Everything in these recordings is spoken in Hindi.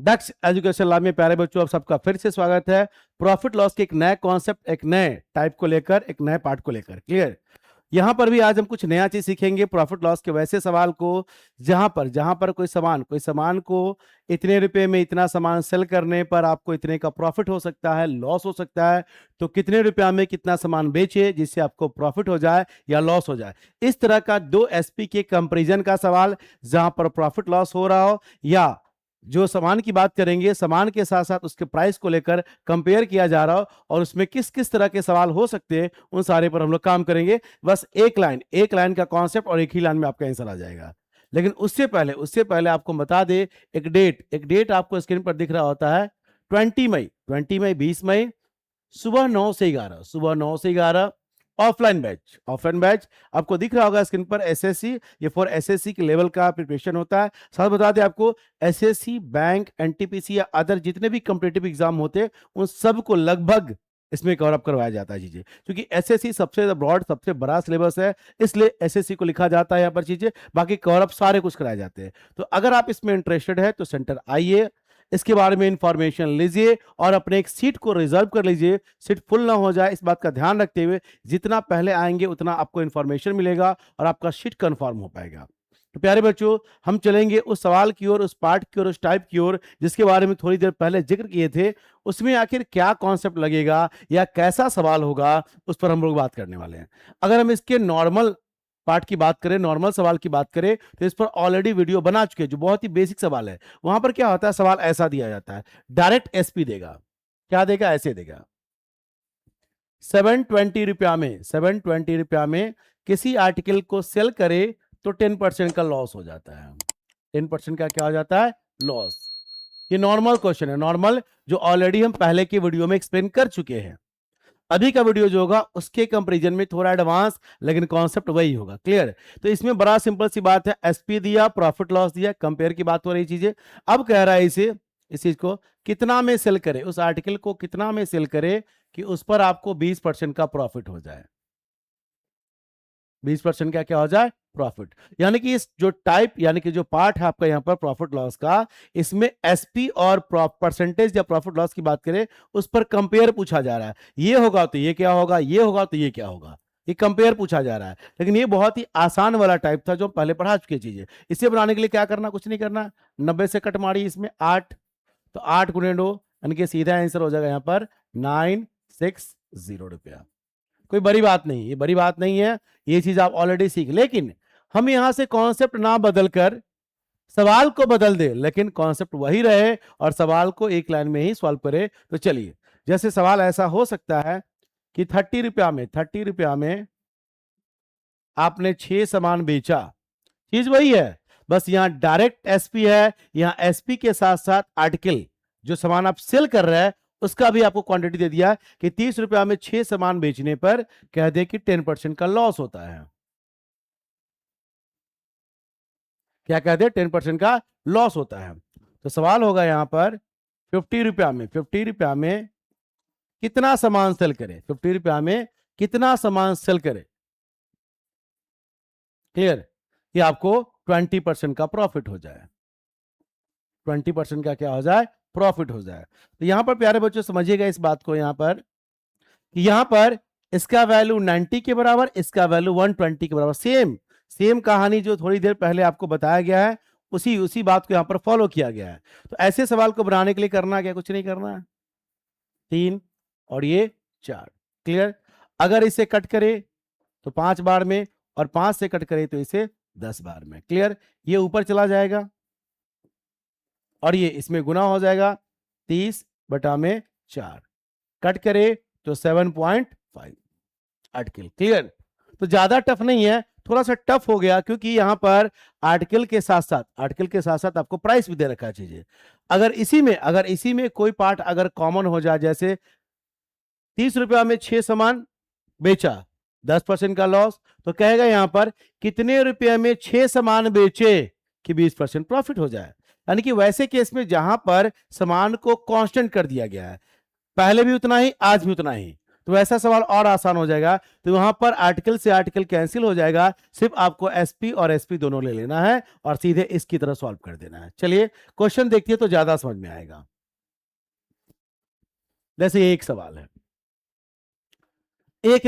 दक्ष एजुकेशन लैब में प्यारे बच्चों आप सबका फिर से स्वागत है। प्रॉफिट लॉस के एक नए कॉन्सेप्ट, एक नए टाइप को लेकर, एक नए पार्ट को लेकर। क्लियर। यहां पर भी आज हम कुछ नया चीज सीखेंगे प्रॉफिट लॉस के वैसे सवाल को जहां पर कोई सामान को इतने रुपए में इतना सामान सेल करने पर आपको इतने का प्रॉफिट हो सकता है, लॉस हो सकता है, तो कितने रुपया में कितना सामान बेचे जिससे आपको प्रॉफिट हो जाए या लॉस हो जाए। इस तरह का दो एसपी के कंपैरिजन का सवाल जहां पर प्रॉफिट लॉस हो रहा हो, या जो सामान की बात करेंगे सामान के साथ साथ उसके प्राइस को लेकर कंपेयर किया जा रहा हो और उसमें किस किस तरह के सवाल हो सकते हैं, उन सारे पर हम लोग काम करेंगे। बस एक लाइन का कॉन्सेप्ट और एक ही लाइन में आपका आंसर आ जाएगा। लेकिन उससे पहले आपको बता दे, एक डेट आपको स्क्रीन पर दिख रहा होता है 20 मई सुबह 9 से 11 ऑफलाइन बैच आपको दिख रहा होगा स्क्रीन पर। एसएससी, ये फॉर एसएससी के लेवल का प्रिपरेशन होता है। साथ बता दें आपको, एसएससी, बैंक, एनटीपीसी या अदर जितने भी कॉम्पिटिटिव एग्जाम होते हैं उन सब को लगभग इसमें कवर अप करवाया जाता है चीजें, क्योंकि एसएससी सबसे ब्रॉड, सबसे बड़ा सिलेबस है, इसलिए एसएससी को लिखा जाता है यहाँ पर चीजें, बाकी कवर अप सारे कुछ कराए जाते हैं। तो अगर आप इसमें इंटरेस्टेड है तो सेंटर आइए, इसके बारे में इंफॉर्मेशन लीजिए और अपने एक सीट को रिजर्व कर लीजिए। सीट फुल ना हो जाए इस बात का ध्यान रखते हुए जितना पहले आएंगे उतना आपको इंफॉर्मेशन मिलेगा और आपका सीट कंफर्म हो पाएगा। तो प्यारे बच्चों, हम चलेंगे उस सवाल की ओर, उस पार्ट की ओर, उस टाइप की ओर जिसके बारे में थोड़ी देर पहले जिक्र किए थे। उसमें आखिर क्या कॉन्सेप्ट लगेगा या कैसा सवाल होगा, उस पर हम लोग बात करने वाले हैं। अगर हम इसके नॉर्मल पार्ट की बात करें, नॉर्मल सवाल की बात करें, तो इस पर ऑलरेडी वीडियो बना चुके हैं जो बहुत ही बेसिक सवाल है। वहां पर क्या होता है, सवाल ऐसा दिया जाता है, डायरेक्ट एसपी देगा। क्या देगा? ऐसे देगा, 720 रुपया में किसी आर्टिकल को सेल करे तो 10% का लॉस हो जाता है। 10% का क्या हो जाता है? लॉस। ये नॉर्मल क्वेश्चन है, नॉर्मल, जो ऑलरेडी हम पहले की वीडियो में एक्सप्लेन कर चुके हैं। अभी का वीडियो जो होगा उसके कंपैरिजन में थोड़ा एडवांस, लेकिन कॉन्सेप्ट वही होगा। क्लियर। तो इसमें बड़ा सिंपल सी बात है, एसपी दिया, प्रॉफिट लॉस दिया, कंपेयर की बात हो रही चीजें। अब कह रहा है इस चीज को कितना में सेल करे, उस आर्टिकल को कितना में सेल करे कि उस पर आपको 20% का प्रॉफिट हो जाए। 20% का क्या हो जाए? प्रॉफिट। यानी कि इस जो टाइप, यानी कि जो पार्ट है आपका यहां पर प्रॉफिट लॉस का, इसमें एसपी और परसेंटेज या प्रॉफिट लॉस की बात करें, उस पर कंपेयर पूछा जा रहा है। ये होगा तो ये क्या होगा, ये होगा तो ये क्या होगा, ये कंपेयर पूछा जा रहा है। लेकिन ये बहुत ही आसान वाला टाइप था जो पहले पढ़ा चुके चीजें। इसे बनाने के लिए क्या करना, कुछ नहीं करना, 90 से कट मारी इसमें 8, तो 8 गुणे 2, यानी कि सीधा आंसर हो जाएगा यहां पर 960 रुपया। कोई बड़ी बात नहीं, ये बड़ी बात नहीं है, ये चीज आप ऑलरेडी सीख। लेकिन हम यहां से कॉन्सेप्ट ना बदलकर सवाल को बदल दे, लेकिन कॉन्सेप्ट वही रहे और सवाल को एक लाइन में ही सॉल्व करे। तो चलिए, जैसे सवाल ऐसा हो सकता है कि 30 रुपया में आपने 6 सामान बेचा। चीज वही है, बस यहां डायरेक्ट एसपी है, यहां एसपी के साथ साथ आर्टिकल जो सामान आप सेल कर रहे हैं उसका भी आपको क्वांटिटी दे दिया कि 30 रुपया में 6 सामान बेचने पर कह दे कि 10% का लॉस होता है। क्या कह दे? 10% का लॉस होता है। तो सवाल होगा यहां पर 50 रुपया में कितना सामान सेल करे, 50 रुपया में कितना सामान सेल करे। क्लियर। कि आपको 20% का प्रॉफिट हो जाए, 20% का क्या हो जाए? प्रॉफिट हो जाए। तो यहां पर प्यारे बच्चों समझिएगा इस बात को, यहां पर इसका वैल्यू 90 के बराबर, इसका वैल्यू 120 के बराबर। सेम कहानी जो थोड़ी देर पहले आपको बताया गया है, उसी बात को यहां पर फॉलो किया गया है। तो ऐसे सवाल को बनाने के लिए करना क्या, कुछ नहीं करना है, 3 और ये 4। क्लियर। अगर इसे कट करे तो 5 बार में, और 5 से कट करे तो इसे 10 बार में। क्लियर। ये ऊपर चला जाएगा और ये इसमें गुना हो जाएगा, 30/4। कट करे तो 7.5 आर्टिकल। क्लियर। तो ज्यादा टफ नहीं है, थोड़ा सा टफ हो गया क्योंकि यहां पर आर्टिकल के साथ साथ आपको प्राइस भी दे रखा है चीजें। अगर इसी में कोई पार्ट अगर कॉमन हो जाए, जैसे 30 रुपया में 6 सामान बेचा, 10% का लॉस, तो कहेगा यहां पर कितने रुपए में 6 सामान बेचे कि 20% प्रॉफिट हो जाए। यानी कि वैसे केस में जहां पर सामान को कांस्टेंट कर दिया गया है, पहले भी उतना ही, आज भी उतना ही, तो वैसा सवाल और आसान हो जाएगा। तो वहां पर आर्टिकल से आर्टिकल कैंसिल हो जाएगा, सिर्फ आपको एसपी और एसपी दोनों ले लेना है और सीधे इसकी तरह सॉल्व कर देना है। चलिए क्वेश्चन देखिए तो ज्यादा समझ में आएगा। जैसे एक सवाल है, एक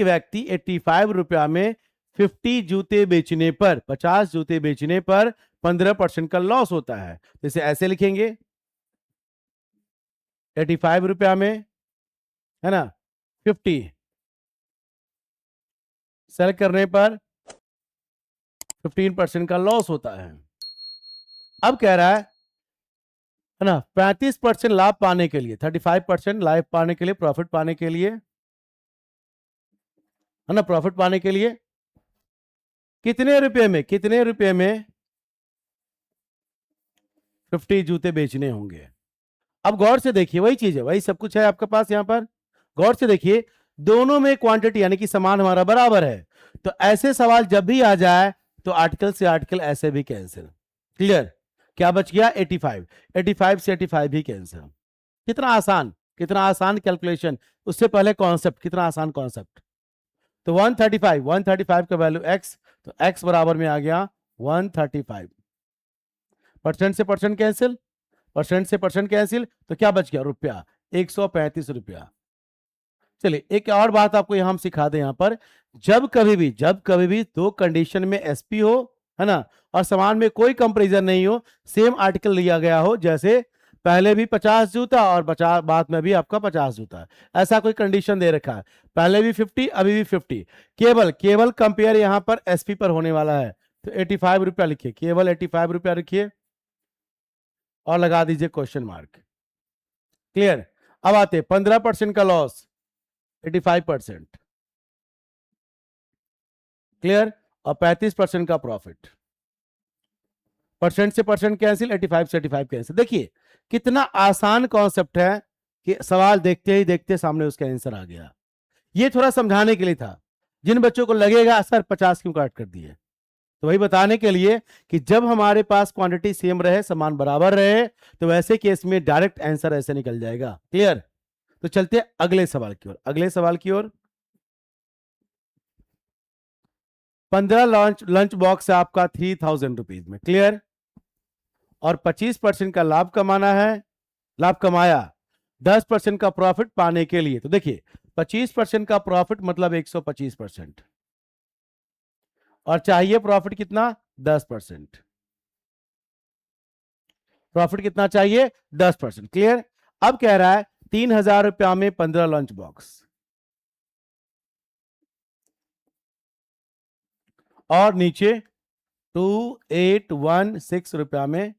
व्यक्ति 85 रुपया में 50 जूते बेचने पर, 50 जूते बेचने पर 15% का लॉस होता है। जैसे ऐसे लिखेंगे 85 रुपया में, है ना, 50 सेल करने पर 15% का लॉस होता है। अब कह रहा है ना, 35% लाभ पाने के लिए, 35% लाभ पाने के लिए, प्रॉफिट पाने के लिए, है ना, प्रॉफिट पाने के लिए कितने रुपए में 50 जूते बेचने होंगे। अब गौर से देखिए, वही चीज है, वही सब कुछ है आपके पास यहां पर। गौर से देखिए, दोनों में क्वांटिटी यानी कि समान हमारा बराबर है। तो ऐसे सवाल जब भी आ जाए तो आर्टिकल से आर्टिकल ऐसे भी कैंसिल। क्लियर? क्या बच गया? 85, 85 से 85 भी कैंसिल। कितना आसान, कितना आसान कैलकुलेशन। उससे पहले कॉन्सेप्ट, कितना आसान कॉन्सेप्ट। तो 135 का वैल्यू x, तो x बराबर में आ गया 135। परसेंट से परसेंट कैंसिल, परसेंट से परसेंट कैंसिल, तो क्या बच गया? रुपया, 135 रुपया। चलिए एक और बात आपको यहां हम सिखा दें। यहां पर जब कभी भी दो कंडीशन में एसपी हो, है ना, और समान में कोई कंपैरिजन नहीं हो, सेम आर्टिकल लिया गया हो, जैसे पहले भी 50 जूता और 50 बाद में भी आपका 50 जूता, ऐसा कोई कंडीशन दे रखा है, पहले भी 50 अभी भी 50, केवल कंपेयर यहां पर एसपी पर होने वाला है। तो 85 रुपया लिखिए, केवल 85 रुपया लिखिए और लगा दीजिए क्वेश्चन मार्क। क्लियर? अब आते 15% का लॉस, 85%। क्लियर? और 35% का प्रॉफिट। परसेंट से परसेंट कैंसिल, 85 से 85 कैंसिल। देखिए कितना आसान कॉन्सेप्ट है कि सवाल देखते ही देखते सामने उसका आंसर आ गया। ये थोड़ा समझाने के लिए था, जिन बच्चों को लगेगा सर 50 क्यों काट कर दिए, तो वही बताने के लिए कि जब हमारे पास क्वांटिटी सेम रहे, समान बराबर रहे, तो वैसे केस में डायरेक्ट आंसर ऐसे निकल जाएगा। क्लियर? तो चलते हैं अगले सवाल की ओर, अगले सवाल की ओर। 15 लंच बॉक्स है आपका 3000 रुपीज में। क्लियर? और 25% का लाभ कमाना है, लाभ कमाया, 10% का प्रॉफिट पाने के लिए। तो देखिए 25% का प्रॉफिट मतलब 125%, और चाहिए प्रॉफिट कितना? 10%। प्रॉफिट कितना चाहिए? 10%। क्लियर? अब कह रहा है 3000 रुपया में 15 लंच बॉक्स, और नीचे 2816 रुपया में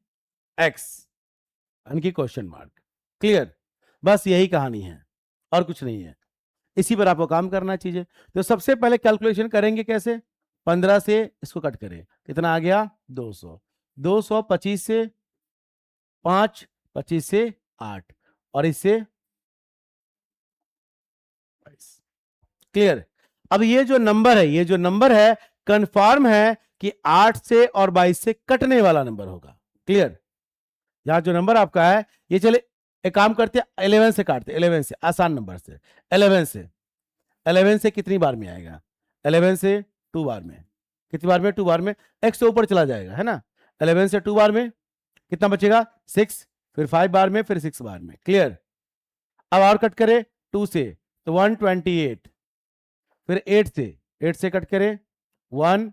एक्स, यानी क्वेश्चन मार्क। क्लियर? बस यही कहानी है और कुछ नहीं है, इसी पर आपको काम करना चाहिए। तो सबसे पहले कैलकुलेशन करेंगे कैसे? 15 से इसको कट करें, कितना आ गया? 200, 200 25 से 5, 25 से 8, और इससे 22। क्लियर? अब ये जो नंबर है, ये जो नंबर है कंफर्म है कि 8 से और 22 से कटने वाला नंबर होगा। क्लियर? यहां जो नंबर आपका है ये, चले एक काम करते हैं 11 से काटते, 11 से, आसान नंबर से। 11 से, 11 से कितनी बार में आएगा? 11 से 2 बार में। कितनी बार में? 2 बार में। x तो ऊपर चला जाएगा, है ना। 11 से 2 बार में कितना बचेगा? 6, फिर 5 बार में, फिर 6 बार में। क्लियर? अब और कट करें 2 से तो 128, फिर 8 से कट करें 1,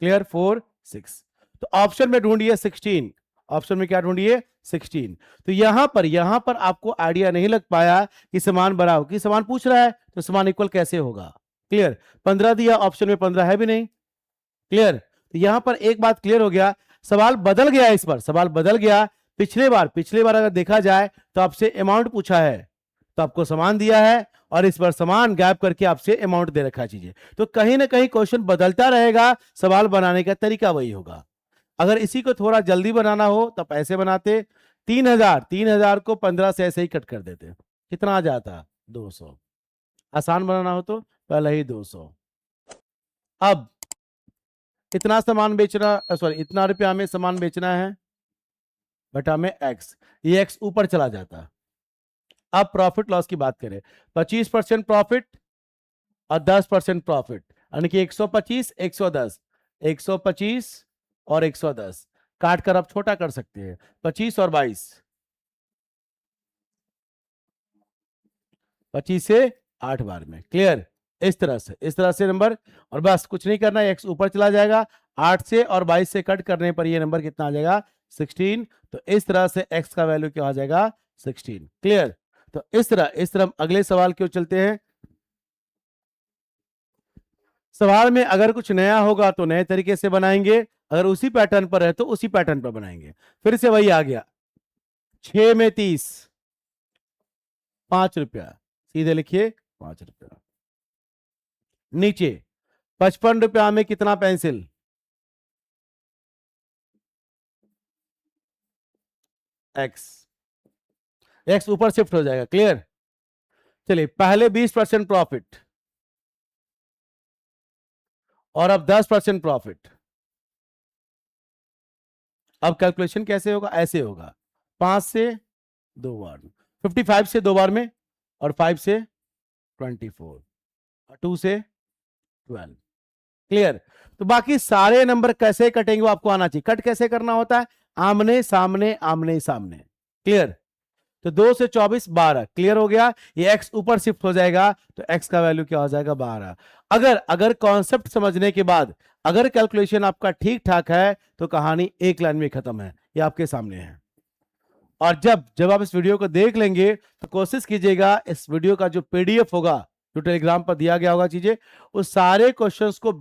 क्लियर, 4, 6। तो ऑप्शन में ढूंढिए 16, ऑप्शन में क्या ढूंढिए? 16। तो यहां पर आपको आइडिया नहीं लग पाया कि समान बड़ा हो, कि समान पूछ रहा है तो समान इक्वल कैसे होगा। क्लियर? 15 दिया, ऑप्शन में 15 है भी नहीं। क्लियर? तो यहां पर एक बात क्लियर हो गया, सवाल बदल गया, इस बार सवाल बदल गया। पिछले बार अगर देखा जाए तो आपसे अमाउंट पूछा है, तो आपको समान दिया है, और इस बार समान गैप करके आपसे अमाउंट दे रखा है चीजें। तो कहीं ना कहीं क्वेश्चन बदलता रहेगा, सवाल बनाने का तरीका वही होगा। अगर इसी को थोड़ा जल्दी बनाना हो तब ऐसे बनाते, 3000 को 15 से ऐसे ही कट कर देते, कितना आ जाता? 200। आसान बनाना हो तो पहले ही 200। अब इतना सामान बेचना, सॉरी इतना रुपया हमें सामान बेचना है, बटा में एक्स, ये एक्स ऊपर चला जाता। अब प्रॉफिट लॉस की बात करें, 25% प्रॉफिट और 10% प्रॉफिट, यानी कि 125, 110, 125 और 110 काट कर आप छोटा कर सकते हैं, 25 और 22, 25 से 8 बार में। क्लियर? इस तरह से नंबर, और बस कुछ नहीं करना, एक्स ऊपर चला जाएगा, 8 से और 22 से कट करने पर ये नंबर कितना आ जाएगा, 16। तो इस तरह से एक्स का वैल्यू क्या आ जाएगा, 16। क्लियर? तो इस तरह अगले सवाल क्यों चलते हैं। सवाल में अगर कुछ नया होगा तो नए तरीके से बनाएंगे, अगर उसी पैटर्न पर है तो उसी पैटर्न पर बनाएंगे। फिर से वही आ गया, 6 में 30, 5 रुपया, सीधे लिखिए 5 रुपया। नीचे 55 रुपया में कितना पेंसिल, एक्स, एक्स ऊपर शिफ्ट हो जाएगा। क्लियर? चलिए, पहले 20% प्रॉफिट और अब 10% प्रॉफिट। अब कैलकुलेशन कैसे होगा, ऐसे होगा, 5 से 2 बार में, 55 से 2 बार में, और 5 से 24, 2 से 12। क्लियर? तो बाकी सारे नंबर कैसे कटेंगे वो आपको आना चाहिए। कट कैसे करना होता है, आमने सामने, आमने सामने। क्लियर? तो 2 से 24, 12। क्लियर हो गया? ये एक्स ऊपर शिफ्ट हो जाएगा तो एक्स का वैल्यू क्या हो जाएगा, 12। अगर कॉन्सेप्ट समझने के बाद अगर कैलकुलेशन आपका ठीक ठाक है तो कहानी एक लाइन में खत्म है, ये आपके सामने है। और जब आप इस वीडियो को देख लेंगे तो कोशिश कीजिएगा इस वीडियो का जो पीडीएफ होगा, जो टेलीग्राम पर दिया गया होगा चीजें, उस सारे क्वेश्चंस को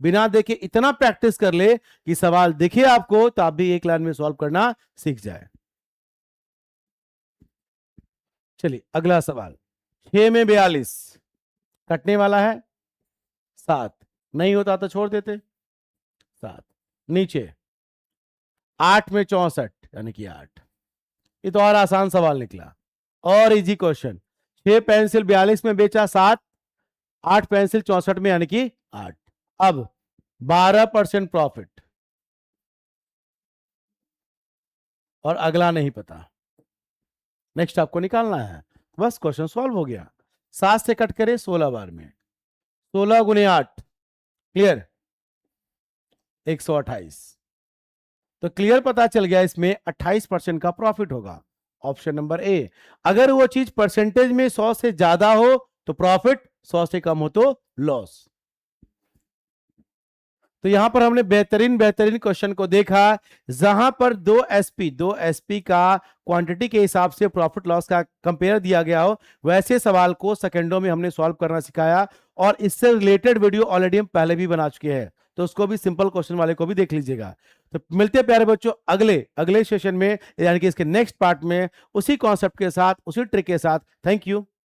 बिना देखे इतना प्रैक्टिस कर ले कि सवाल दिखे आपको तो आप भी एक लाइन में सॉल्व करना सीख जाए। चलिए अगला सवाल, 6 में 42 कटने वाला है, 7 नहीं होता तो छोड़ देते, 7। नीचे 8 में 64 यानी कि 8। ये तो और आसान सवाल निकला, और इजी क्वेश्चन। 6 पेंसिल 42 में बेचा 7, 8 पेंसिल 64 में यानी कि 8। अब 12% प्रॉफिट और अगला नहीं पता, नेक्स्ट आपको निकालना है, बस क्वेश्चन सॉल्व हो गया। 7 से कट करे 16 बार में, 16 गुने 8, क्लियर, 128। तो क्लियर पता चल गया इसमें 28% का प्रॉफिट होगा, ऑप्शन नंबर ए। अगर वो चीज परसेंटेज में 100 से ज्यादा हो तो प्रॉफिट, 100 से कम हो तो लॉस। तो यहां पर हमने बेहतरीन क्वेश्चन को देखा, जहां पर दो एसपी का क्वांटिटी के हिसाब से प्रॉफिट लॉस का कंपेयर दिया गया हो, वैसे सवाल को सेकंडों में हमने सॉल्व करना सिखाया। और इससे रिलेटेड वीडियो ऑलरेडी हम पहले भी बना चुके हैं, तो उसको भी, सिंपल क्वेश्चन वाले को भी देख लीजिएगा। तो मिलते हैं प्यारे बच्चों अगले सेशन में, यानी कि इसके नेक्स्ट पार्ट में, उसी कॉन्सेप्ट के साथ, उसी ट्रिक के साथ। Thank you.